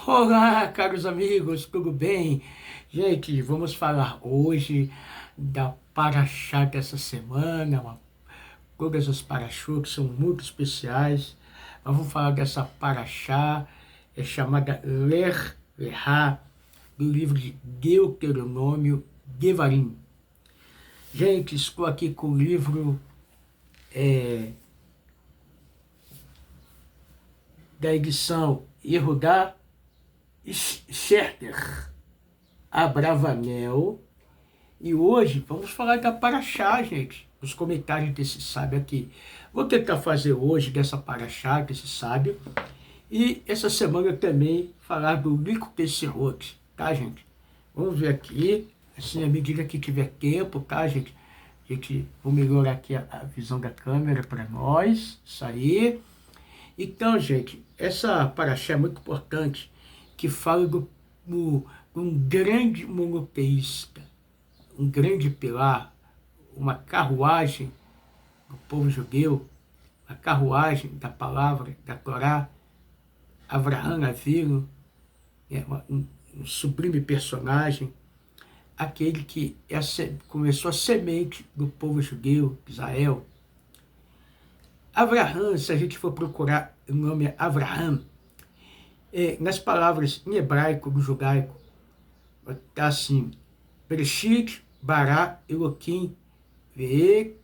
Olá, caros amigos, tudo bem? Gente, vamos falar hoje da Paraxá dessa semana. Todas as Paraxá são muito especiais. Mas vamos falar dessa Paraxá, chamada Ler Lehá, do livro de Deuteronômio, Devarim. Gente, estou aqui com o livro da edição Yehudá Scherter Abravanel. E hoje vamos falar da Paraxá, gente. Os comentários desse sábio aqui. Vou tentar fazer hoje dessa Paraxá, desse sábio. E essa semana também falar do Lico Serrote, tá, gente? Vamos ver aqui, assim, à medida que tiver tempo, tá, gente? Vou melhorar aqui a visão da câmera para nós. Isso aí. Então, gente, essa Paraxá é muito importante, que fala de um grande monoteísta, um grande pilar, uma carruagem do povo judeu, a carruagem da palavra, da Torá, Avraham Avinu, um sublime personagem, aquele que começou a semente do povo judeu, Israel. Avraham, se a gente for procurar o nome Avraham, nas palavras em hebraico, no judaico, está assim: Bereshit bara Eloquim ve'et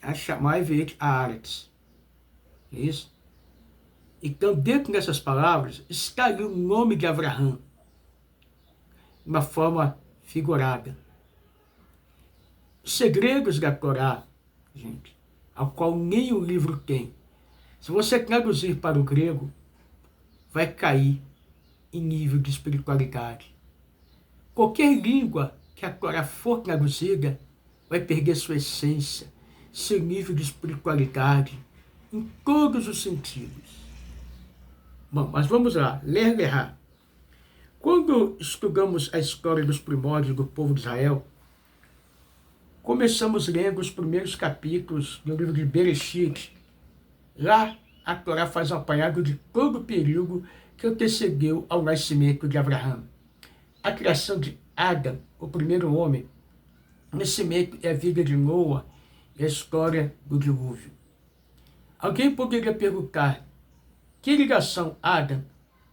Hashamai ve'et haaretz. Isso. Então, dentro dessas palavras, está ali o nome de Avraham, de uma forma figurada. Os segredos da Torá, gente, ao qual nem o livro tem. Se você traduzir para o grego, vai cair em nível de espiritualidade. Qualquer língua que a Torá for traduzida vai perder sua essência, seu nível de espiritualidade, em todos os sentidos. Bom, mas vamos lá, ler e errar. Quando estudamos a história dos primórdios do povo de Israel, começamos lendo os primeiros capítulos do livro de Bereshit. Lá, a Torá faz um apanhado de todo o período que antecedeu ao nascimento de Avraham. A criação de Adão, o primeiro homem, o nascimento e a vida de Noa e a história do dilúvio. Alguém poderia perguntar: que ligação Adão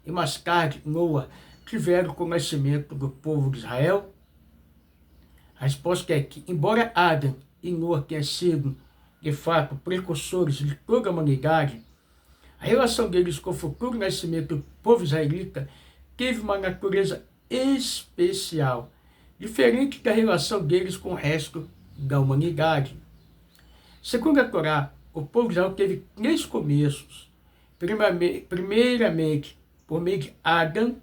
e mais tarde Noa tiveram com o nascimento do povo de Israel? A resposta é que, embora Adão e Noa tenham sido, de fato, precursores de toda a humanidade, a relação deles com o futuro nascimento do povo israelita teve uma natureza especial, diferente da relação deles com o resto da humanidade. Segundo a Torá, o povo de Israel teve 3 começos. Primeiramente, por meio de Adão,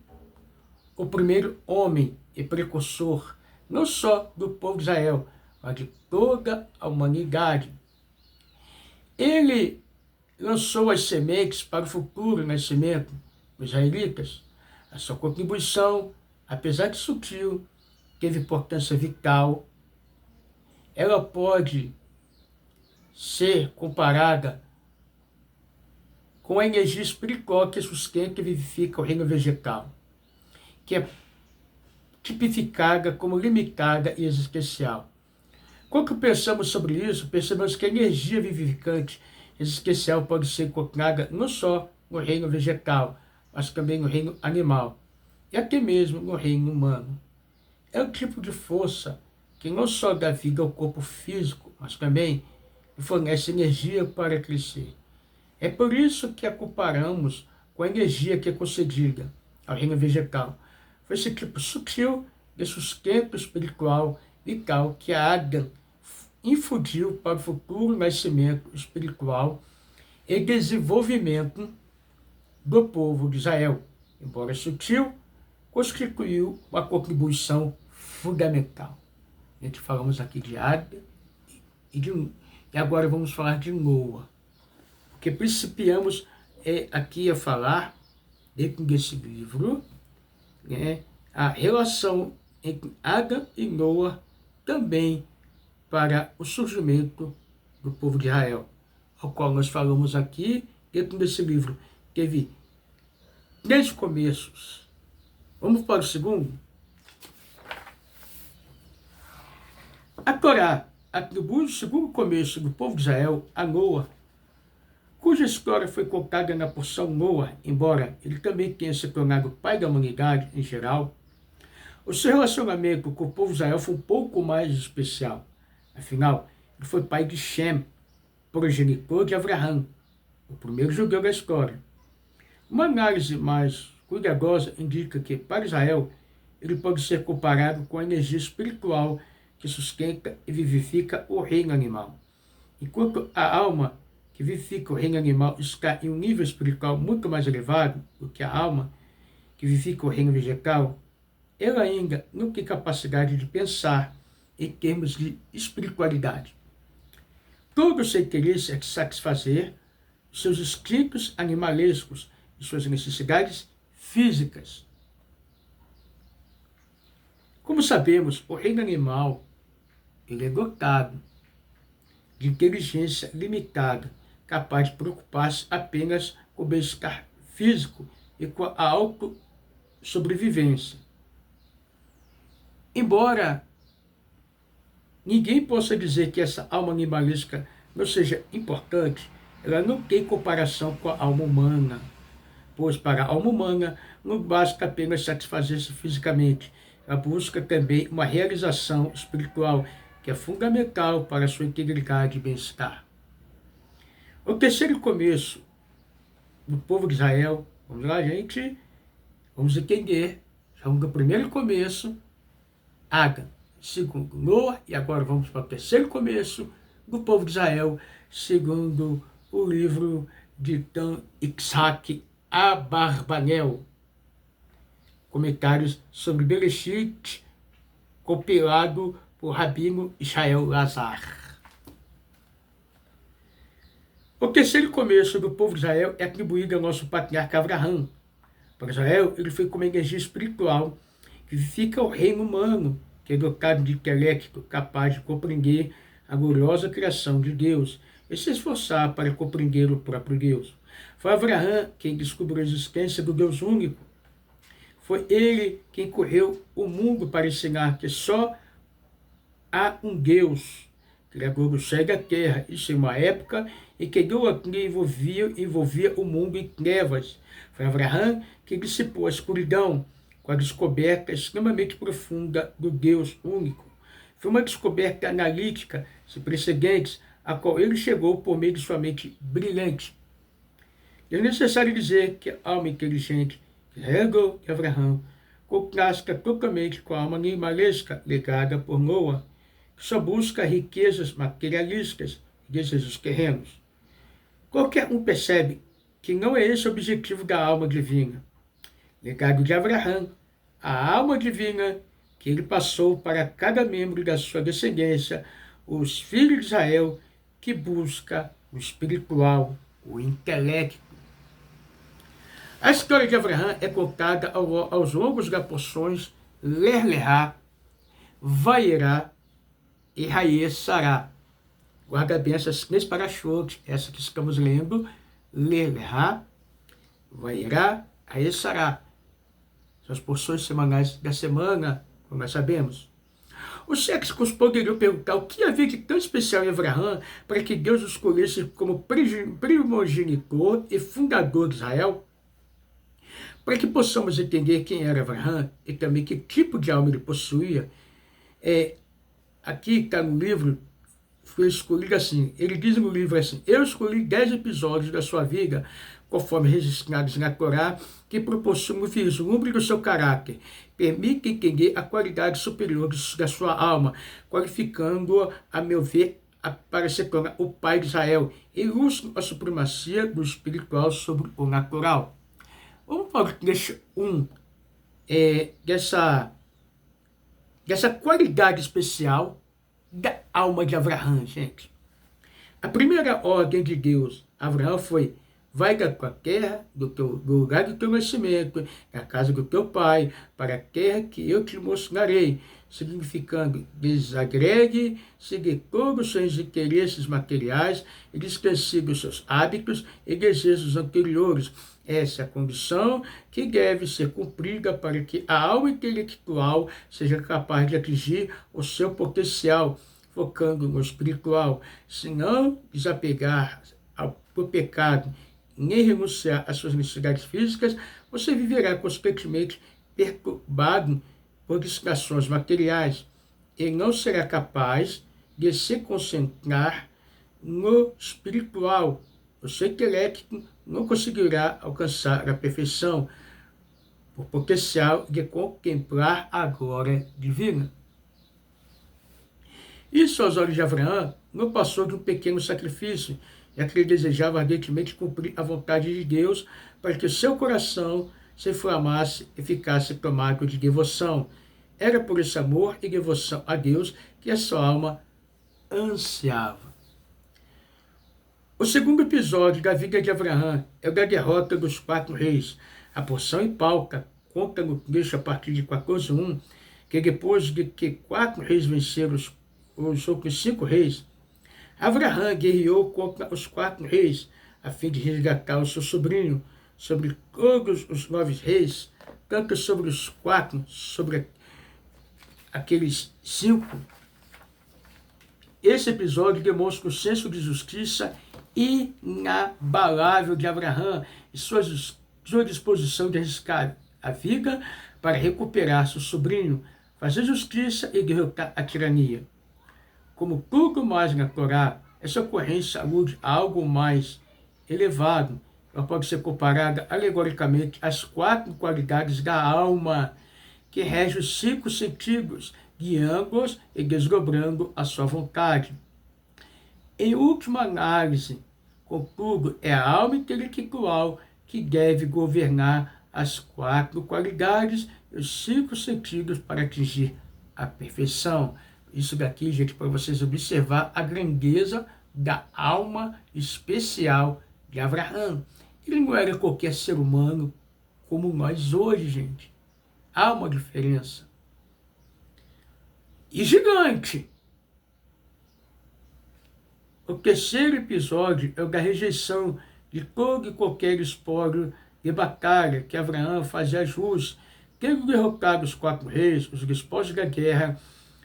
o primeiro homem e precursor, não só do povo de Israel, mas de toda a humanidade. Ele lançou as sementes para o futuro nascimento dos israelitas. A sua contribuição, apesar de sutil, teve importância vital. Ela pode ser comparada com a energia espiritual que sustenta e vivifica o reino vegetal, que é tipificada como limitada e existencial. Quando pensamos sobre isso, percebemos que a energia vivificante existencial pode ser encontrada não só no reino vegetal, mas também no reino animal, e até mesmo no reino humano. É o tipo de força que não só dá vida ao corpo físico, mas também fornece energia para crescer. É por isso que a comparamos com a energia que é concedida ao reino vegetal. Foi esse tipo sutil de sustento espiritual vital que a Adão infundiu para o futuro nascimento espiritual e desenvolvimento do povo de Israel. Embora sutil, constituiu uma contribuição fundamental. A gente falamos aqui de Adão e agora vamos falar de Noa. Porque principiamos aqui a falar, dentro desse livro, a relação entre Adão e Noa também para o surgimento do povo de Israel, ao qual nós falamos aqui dentro desse livro. Teve 3 começos. Vamos para o segundo? A Torá atribui o segundo começo do povo de Israel a Noa, cuja história foi contada na porção Noa, embora ele também tenha se tornado pai da humanidade em geral. O seu relacionamento com o povo de Israel foi um pouco mais especial. Afinal, ele foi pai de Shem, progenitor de Abraham, o primeiro judeu da história. Uma análise mais cuidadosa indica que, para Israel, ele pode ser comparado com a energia espiritual que sustenta e vivifica o reino animal. Enquanto a alma que vivifica o reino animal está em um nível espiritual muito mais elevado do que a alma que vivifica o reino vegetal, ela ainda não tem capacidade de pensar em termos de espiritualidade. Todo o seu interesse é de satisfazer seus instintos animalescos e suas necessidades físicas. Como sabemos, o reino animal ele é dotado de inteligência limitada, capaz de preocupar-se apenas com o bem-estar físico e com a autossobrevivência. Embora ninguém possa dizer que essa alma animalesca não seja importante, ela não tem comparação com a alma humana, pois para a alma humana não basta apenas satisfazer-se fisicamente, ela busca também uma realização espiritual que é fundamental para a sua integridade e bem-estar. O terceiro começo do povo de Israel, vamos lá, gente, vamos entender, vamos do primeiro começo, Adão, segundo Noa, e agora vamos para o terceiro começo do povo de Israel, segundo o livro de Dan Itzhak Abarbanel. Comentários sobre Bereshit, compilado por Rabino Israel Lazar. O terceiro começo do povo de Israel é atribuído ao nosso patriarca Abraham. Para Israel, ele foi como energia espiritual que vivifica o reino humano, que é dotado de intelecto capaz de compreender a gloriosa criação de Deus e se esforçar para compreender o próprio Deus. Foi Abraham quem descobriu a existência do Deus único. Foi ele quem correu o mundo para ensinar que só há um Deus, criador do céu e da terra. Isso em uma época em que a idolatria envolvia o mundo em trevas. Foi Abraham que dissipou a escuridão com a descoberta extremamente profunda do Deus único. Foi uma descoberta analítica sem precedentes, a qual ele chegou por meio de sua mente brilhante. É necessário dizer que a alma inteligente que regou de Abraham contrasta totalmente com a alma animalesca legada por Noa, que só busca riquezas materialistas e desejos terrenos. Qualquer um percebe que não é esse o objetivo da alma divina. Legado de Abraham, a alma divina que ele passou para cada membro da sua descendência, os filhos de Israel, que busca o espiritual, o intelecto. A história de Abraham é contada aos longos das porções Ler-Lerá, Vaierá e Raie-Sará. Guarda bem essas 3 parashot, essa que estamos lendo, Ler-Lerá, Vaierá, Raie-Sará. São as porções semanais da semana, como nós sabemos. Os céticos poderiam perguntar o que havia de tão especial em Abraham para que Deus o escolhesse como primogenitor e fundador de Israel. Para que possamos entender quem era Abraham e também que tipo de alma ele possuía, aqui está no livro, foi escolhido assim, ele diz no livro assim: eu escolhi 10 episódios da sua vida, conforme registrados na Torá, que proporcionam um vislumbre do seu caráter, permite entender a qualidade superior da sua alma, qualificando-a, a meu ver, para se tornar o pai de Israel, ilustra a supremacia do espiritual sobre o natural. Vamos para o trecho 1 dessa qualidade especial da alma de Abraham, gente. A primeira ordem de Deus a Abraham foi: vai da tua terra, do lugar do teu nascimento, da casa do teu pai, para a terra que eu te mostrarei, significando siga todos os seus interesses materiais e descanse dos seus hábitos e desejos anteriores, Essa é a condição que deve ser cumprida para que a alma intelectual seja capaz de atingir o seu potencial, focando no espiritual. Se não desapegar ao pecado, nem renunciar às suas necessidades físicas, você viverá constantemente perturbado por distrações materiais e não será capaz de se concentrar no espiritual. O seu intelecto não conseguirá alcançar a perfeição, o potencial de contemplar a glória divina. Isso, aos olhos de Abraão, não passou de um pequeno sacrifício, já que ele desejava ardentemente cumprir a vontade de Deus para que o seu coração se inflamasse e ficasse tomado de devoção. Era por esse amor e devoção a Deus que a sua alma ansiava. O segundo episódio da vida de Abraão é o da derrota dos 4 reis. A porção em Pauca conta no texto a partir de 14:1 que depois de que 4 reis venceram os outros 5 reis, Abraão guerreou contra os 4 reis, a fim de resgatar o seu sobrinho. Sobre todos os 9 reis, tanto sobre os 4, sobre aqueles 5. Esse episódio demonstra o senso de justiça inabalável de Abraão e sua disposição de arriscar a vida para recuperar seu sobrinho, fazer justiça e derrotar a tirania. Como tudo mais na Torá, essa ocorrência alude a algo mais elevado. Ela pode ser comparada alegoricamente às 4 qualidades da alma, que rege os 5 sentidos, guiando-os e desdobrando a sua vontade. Em última análise, contudo, é a alma intelectual que deve governar as 4 qualidades e os 5 sentidos para atingir a perfeição. Isso daqui, gente, para vocês observar a grandeza da alma especial de Abraão. Ele não era qualquer ser humano como nós hoje, gente. Há uma diferença. E gigante. O terceiro episódio é o da rejeição de todo e qualquer espólio de batalha que Abraão fazia jus. Tendo derrotado os 4 reis, os despojos da guerra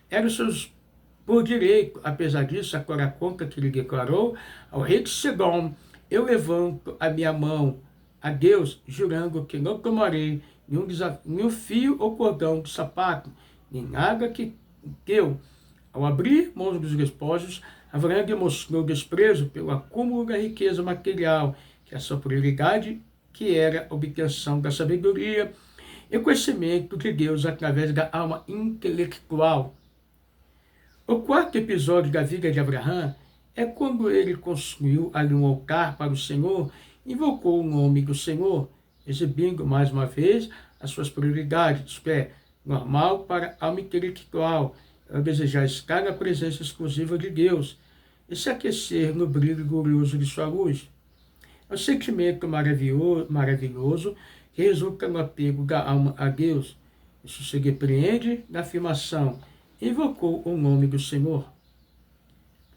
eram seus por direito. Apesar disso, a Torá conta que ele declarou ao rei de Sedom: eu levanto a minha mão a Deus, jurando que não tomarei nenhum fio ou cordão de sapato, nem nada que teu. Ao abrir mãos dos despojos, Abraão demonstrou desprezo pelo acúmulo da riqueza material, que a sua prioridade, que era a obtenção da sabedoria e conhecimento de Deus através da alma intelectual. O quarto episódio da vida de Abraão é quando ele construiu ali um altar para o Senhor, invocou o nome do Senhor, exibindo mais uma vez as suas prioridades, isto é, normal para a alma intelectual, ela desejar estar na presença exclusiva de Deus e se aquecer no brilho glorioso de sua luz. É um sentimento maravilhoso que resulta no apego da alma a Deus. Isso se depreende da afirmação: invocou o nome do Senhor.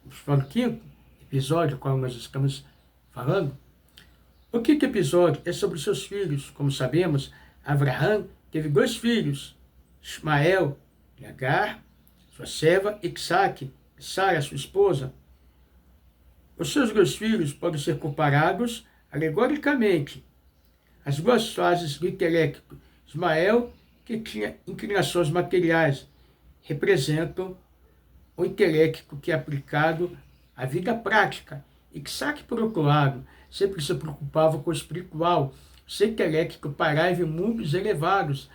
Vamos para o quinto episódio, qual nós estamos falando. O quinto episódio é sobre seus filhos. Como sabemos, Abraão teve 2 filhos, Ismael e Agar, sua serva, e Isaac, Sara, sua esposa. Os seus 2 filhos podem ser comparados alegoricamente às 2 fases do intelecto. Ismael, que tinha inclinações materiais, representam o intelecto que é aplicado à vida prática. Isaac, por outro lado, sempre se preocupava com o espiritual. Seu intelecto parava em mundos elevados.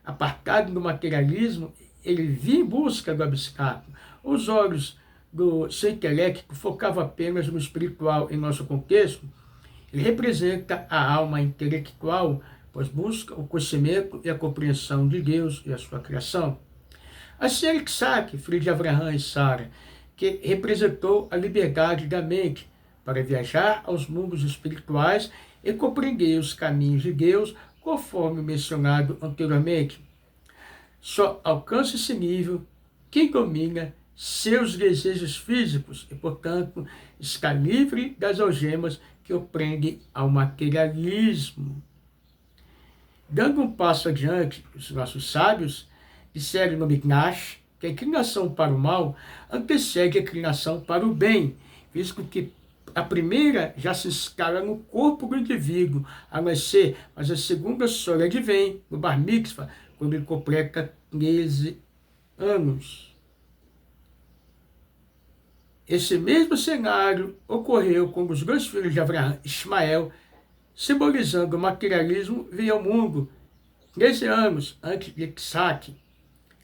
Apartado do materialismo, ele via em busca do abstrato. Os olhos do seu intelecto focavam apenas no espiritual. Em nosso contexto, ele representa a alma intelectual, pois busca o conhecimento e a compreensão de Deus e a sua criação. Assim era Isaac, filho de Abraão e Sara, que representou a liberdade da mente para viajar aos mundos espirituais e compreender os caminhos de Deus, conforme mencionado anteriormente. Só alcança esse nível quem domina seus desejos físicos e, portanto, está livre das algemas que o prendem ao materialismo. Dando um passo adiante, os nossos sábios disseram no Midrash que a inclinação para o mal antecede a inclinação para o bem, visto que a primeira já se instala no corpo do indivíduo a nascer, mas a segunda só advém no Bar Mitzvah, quando ele completa 13 anos. Esse mesmo cenário ocorreu quando os dois filhos de Abraão, Ismael, simbolizando o materialismo, veio ao mundo 13 anos antes de Isaac,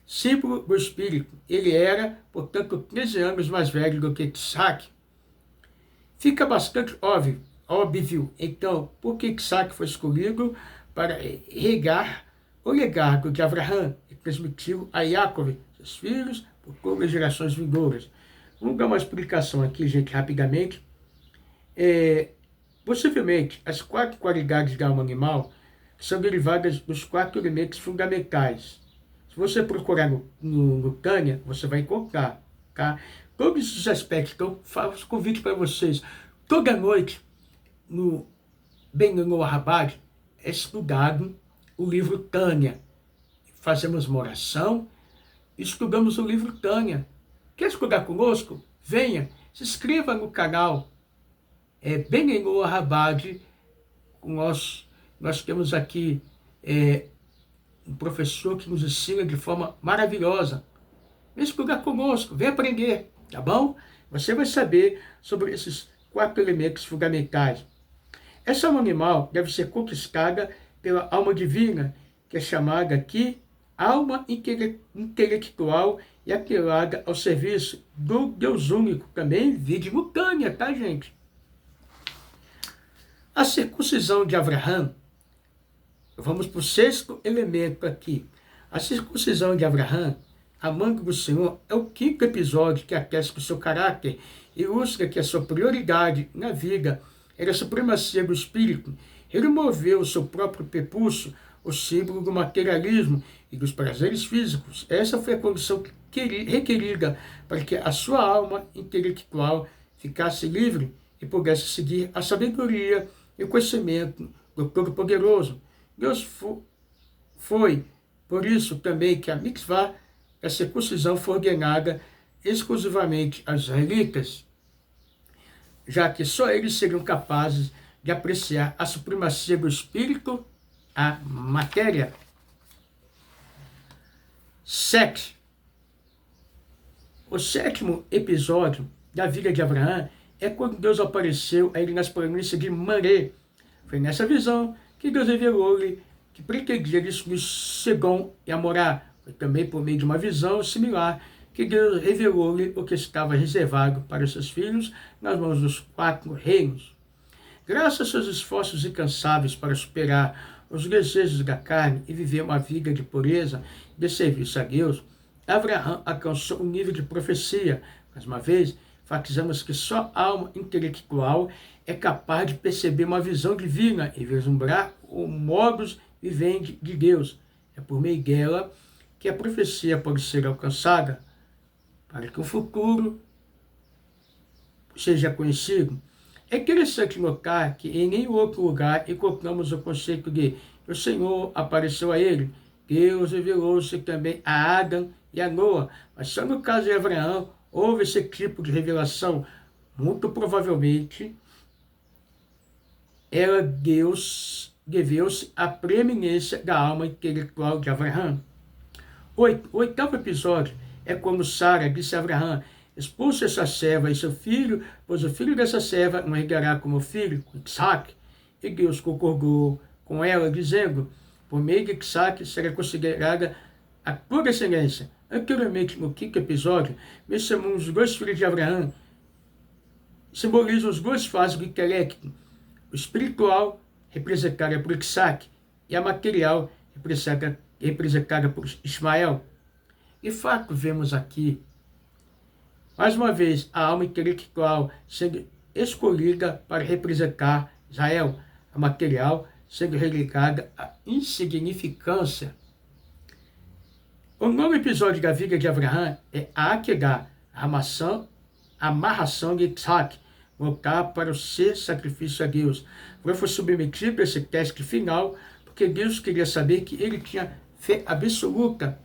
símbolo do espírito. Ele era, portanto, 13 anos mais velho do que Isaac. Fica bastante óbvio, então, por que Isaac foi escolhido para regar o legado de Abraão e transmitiu a Yaakov, seus filhos, por todas as gerações vindouras. Vamos dar uma explicação aqui, gente, rapidamente. Possivelmente, as 4 qualidades da alma animal são derivadas dos 4 elementos fundamentais. Se você procurar no Tânia, você vai encontrar, tá? Todos esses aspectos. Então, faço convite para vocês. Toda noite, no Rahabad, é estudado o livro Tânia. Fazemos uma oração, estudamos o livro Tânia. Quer estudar conosco? Venha, se inscreva no canal. Benenu Rahabad. Nós temos aqui um professor que nos ensina de forma maravilhosa. Vem estudar conosco, vem aprender, tá bom? Você vai saber sobre esses 4 elementos fundamentais. Essa alma animal deve ser conquistada pela alma divina, que é chamada aqui alma intelectual e apelada ao serviço do Deus único. Também vídeo no Tânia, tá, gente? A circuncisão de Abraão. Vamos para o 6º elemento aqui. A circuncisão de Abraão, amando do Senhor, é o 5º episódio que aquece o seu caráter e ilustra que a sua prioridade na vida era a supremacia do espírito. Ele moveu o seu próprio prepúcio, o símbolo do materialismo e dos prazeres físicos. Essa foi a condição requerida para que a sua alma intelectual ficasse livre e pudesse seguir a sabedoria e o conhecimento do Todo-Poderoso. Deus foi, por isso também, que a mitzvah, a circuncisão, foi ordenada exclusivamente aos israelitas, já que só eles seriam capazes de apreciar a supremacia do espírito à matéria. 7. O 7º episódio da vida de Abraão é quando Deus apareceu a ele nas planícies de Mamré. Foi nessa visão que Deus revelou-lhe que pretendia destruir Sodom e Amorá. Foi também por meio de uma visão similar que Deus revelou-lhe o que estava reservado para seus filhos nas mãos dos 4 reinos. Graças aos seus esforços incansáveis para superar os desejos da carne e viver uma vida de pureza e de serviço a Deus, Abraão alcançou um nível de profecia. Mais uma vez, enfatizamos que só a alma intelectual é capaz de perceber uma visão divina e vislumbrar o modus vivendi de Deus. É por meio dela que a profecia pode ser alcançada, para que o futuro seja conhecido. É interessante notar que em nenhum outro lugar encontramos o conceito de que o Senhor apareceu a ele. Deus revelou-se também a Adão e a Noa, mas só no caso de Abraão houve esse tipo de revelação. Muito provavelmente, deveu-se à preeminência da alma intelectual de Abraão. 8. O 8º episódio é quando Sara disse a Abraão: expulse essa serva e seu filho, pois o filho dessa serva não herdará como filho, Isaac. E Deus concordou com ela, dizendo: por meio de Isaac será considerada a tua descendência. Anteriormente, no 5º episódio, mencionamos os 2 filhos de Abraão. Simbolizam os 2 fases do intelecto. O espiritual, representada por Isaac, e a material, representada por Ismael. De fato, vemos aqui, mais uma vez, a alma intelectual sendo escolhida para representar Israel, a material sendo relegada à insignificância. O nono episódio da vida de Abraão é a Akedah, amarração de Isaac, voltar para o ser sacrifício a Deus. Ele foi submetido a esse teste final, porque Deus queria saber que ele tinha fé absoluta.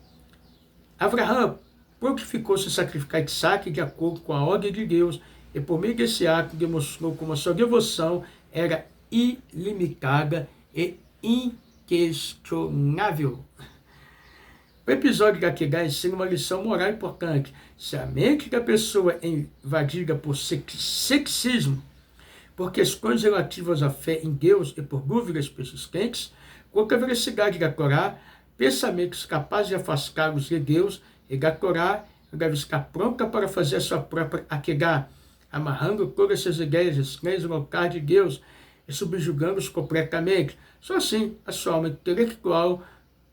Abraão prontificou se sacrificar Isaac de acordo com a ordem de Deus, e por meio desse ato demonstrou como a sua devoção era ilimitada e inquestionável. O episódio da Quedá ensina uma lição moral importante. Se a mente da pessoa é invadida por sexismo, por questões relativas à fé em Deus e por dúvidas persistentes, quanto à veracidade da Torá, pensamentos capazes de afastá-los de Deus e da Torá, deve estar pronta para fazer a sua própria Akedah, amarrando todas essas ideias estranhas no altar de Deus e subjugando-os completamente. Só assim a sua alma intelectual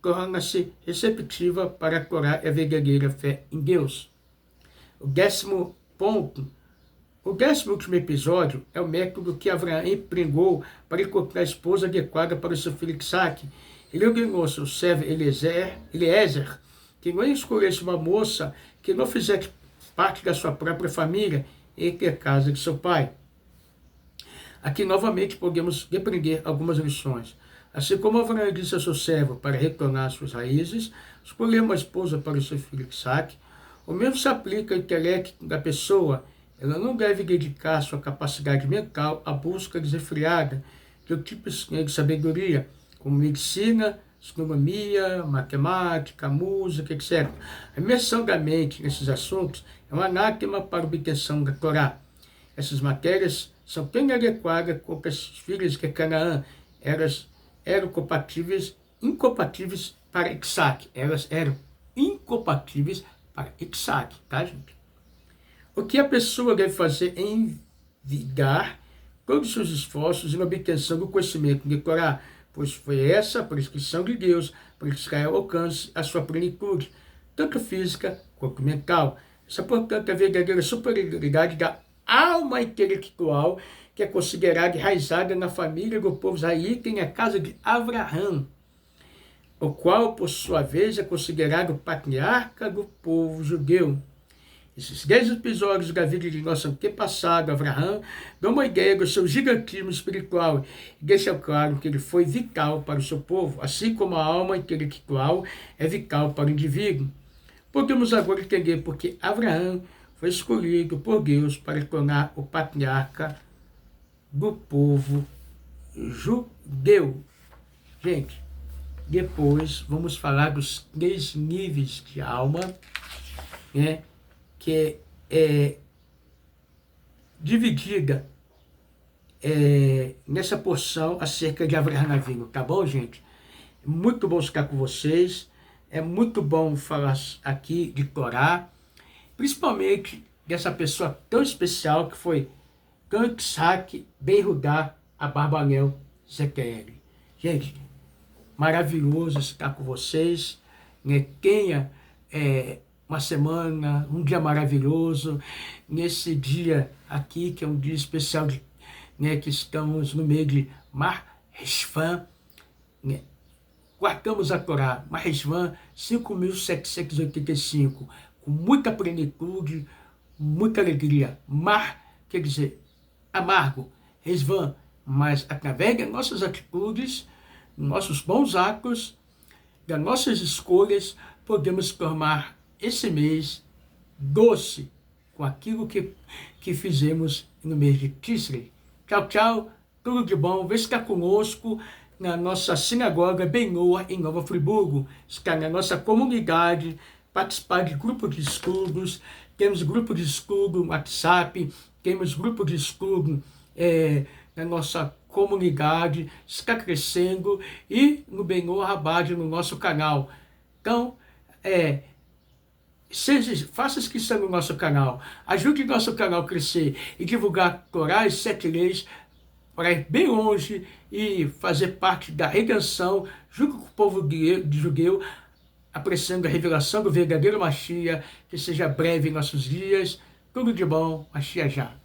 torna-se receptiva para a Torá e a verdadeira fé em Deus. O 10º ponto. O 10º último episódio é o método que Abraão empregou para encontrar a esposa adequada para o seu filho Isaac. Ele ordenou ao seu servo Eliezer que não escolhesse uma moça que não fizesse parte da sua própria família e que é casa de seu pai. Aqui novamente podemos aprender algumas lições. Assim como Abraão disse ao seu servo para retornar às suas raízes, escolher uma esposa para o seu filho Isaac, o mesmo se aplica ao intelecto da pessoa. Ela não deve dedicar sua capacidade mental à busca desenfreada de tipos de sabedoria, como medicina, astronomia, matemática, música, etc. A imersão da mente nesses assuntos é um anátema para a obtenção da Torá. Essas matérias são tão inadequadas quanto as filhas de Canaã. Elas eram incompatíveis para Isaac. Elas eram incompatíveis para Isaac, tá, gente? O que a pessoa deve fazer é envidar todos os seus esforços na obtenção do conhecimento de Torá, pois foi essa a prescrição de Deus para que Israel alcance a sua plenitude, tanto física quanto mental. Essa, portanto, é a verdadeira superioridade da alma intelectual que é considerada enraizada na família do povo israelita e na casa de Abraão, o qual, por sua vez, é considerado o patriarca do povo judeu. Esses 10 episódios da vida de nosso antepassado, Abraão, dão uma ideia do seu gigantismo espiritual e deixam claro que ele foi vital para o seu povo, assim como a alma intelectual é vital para o indivíduo. Podemos agora entender por que Abraão foi escolhido por Deus para tornar o patriarca do povo judeu. Gente, depois vamos falar dos 3 níveis de alma, né, que é dividida nessa porção acerca de Avraham Avinu, tá bom, gente? É muito bom ficar com vocês, é muito bom falar aqui de Torá, principalmente dessa pessoa tão especial que foi Isaac Ben Rudá Abarbanel Zequel. Gente, maravilhoso estar com vocês, né? Tenha uma semana, um dia maravilhoso, nesse dia aqui, que é um dia especial, né, que estamos no meio de Mar Heshvan, né? Guardamos a Torá, Mar Heshvan 5.785, com muita plenitude, muita alegria. Mar quer dizer amargo, Heshvan, mas através das nossas atitudes, nossos bons atos, das nossas escolhas, podemos tornar esse mês doce com aquilo que fizemos no mês de Tishrei. Tchau, tchau, tudo de bom. Vem ficar conosco na nossa sinagoga Ben-Noah, em Nova Friburgo. Estar na nossa comunidade, participar de grupo de estudos. Temos grupo de estudo no WhatsApp, temos grupo de estudo na nossa comunidade, está crescendo, e no Ben-Noah Rabad, no nosso canal. Então, faça inscrição no nosso canal, ajude o nosso canal a crescer e divulgar Torá e 7 leis para ir bem longe e fazer parte da redenção junto com o povo judeu, apreciando a revelação do verdadeiro Mashiach, que seja breve em nossos dias. Tudo de bom, Mashiach já.